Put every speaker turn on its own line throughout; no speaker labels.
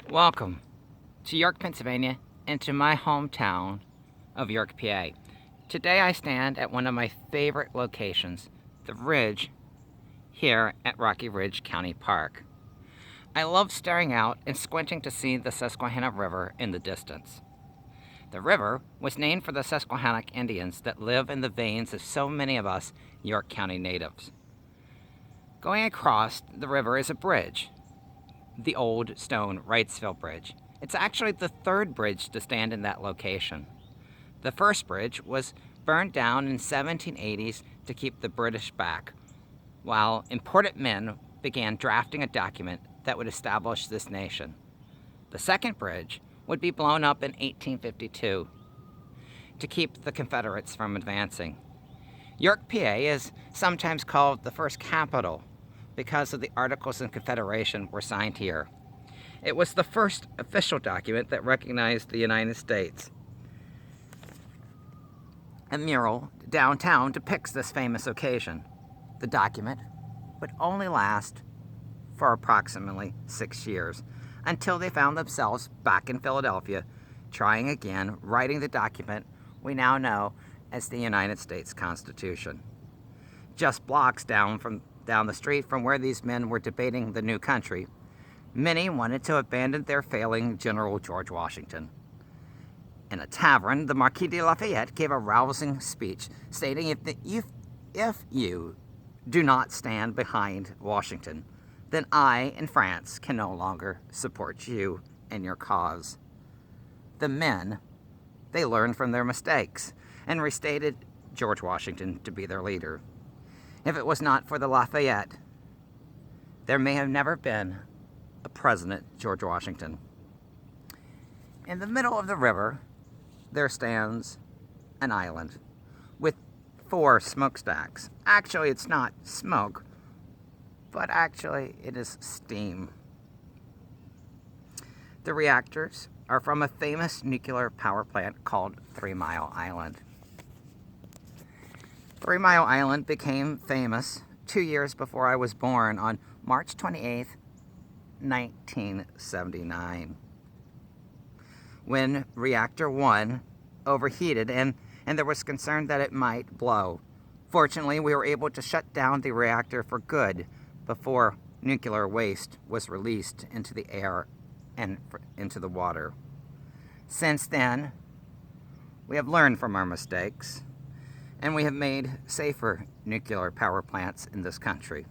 Welcome to York, Pennsylvania, and to my hometown of York, PA. Today I stand at one of my favorite locations, the Ridge, here at Rocky Ridge County Park. I love staring out and squinting to see the Susquehanna River in the distance. The river was named for the Susquehannock Indians that live in the veins of so many of us York County natives. Going across the river is a bridge, the old stone Wrightsville Bridge. It's actually the third bridge to stand in that location. The first bridge was burned down in 1780s to keep the British back, while important men began drafting a document that would establish this nation. The second bridge would be blown up in 1852 to keep the Confederates from advancing. York, PA is sometimes called the first capital because of the Articles of Confederation were signed here. It was the first official document that recognized the United States. A mural downtown depicts this famous occasion. The document would only last for approximately 6 years until they found themselves back in Philadelphia, trying again, writing the document we now know as the United States Constitution. Just blocks down the street from where these men were debating the new country, many wanted to abandon their failing General George Washington. In a tavern, the Marquis de Lafayette gave a rousing speech stating if you do not stand behind Washington, then I and France can no longer support you and your cause. The men, they learned from their mistakes and restated George Washington to be their leader. If it was not for the Lafayette, there may have never been a President George Washington. In the middle of the river, there stands an island with 4 smokestacks. Actually, it's not smoke, but actually it is steam. The reactors are from a famous nuclear power plant called 3 Mile Island. 3 Mile Island became famous 2 years before I was born on March 28th, 1979, when Reactor 1 overheated and there was concern that it might blow. Fortunately, we were able to shut down the reactor for good before nuclear waste was released into the air and into the water. Since then, we have learned from our mistakes, and we have made safer nuclear power plants in this country.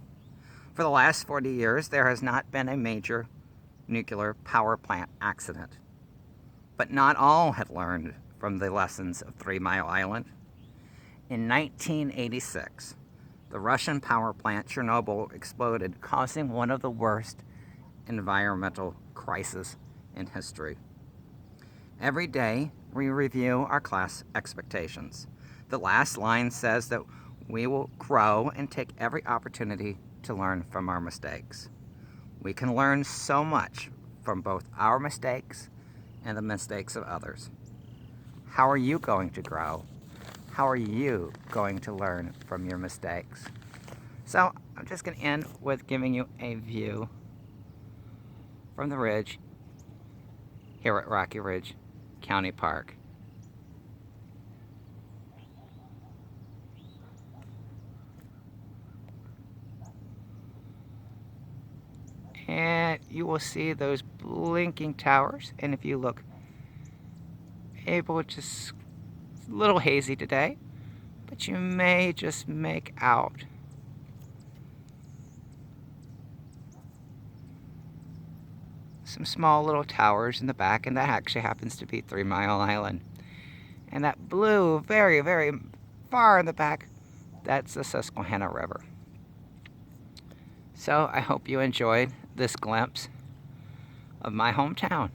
For the last 40 years, there has not been a major nuclear power plant accident. But not all had learned from the lessons of 3 Mile Island. In 1986, the Russian power plant Chernobyl exploded, causing one of the worst environmental crises in history. Every day, we review our class expectations. The last line says that we will grow and take every opportunity to learn from our mistakes. We can learn so much from both our mistakes and the mistakes of others. How are you going to grow? How are you going to learn from your mistakes? So I'm just going to end with giving you a view from the ridge here at Rocky Ridge County Park. And you will see those blinking towers, and if you look able to, it's a little hazy today, but you may just make out some small little towers in the back, and that actually happens to be 3 Mile Island. And that blue, very, very far in the back, that's the Susquehanna River. So I hope you enjoyed this glimpse of my hometown.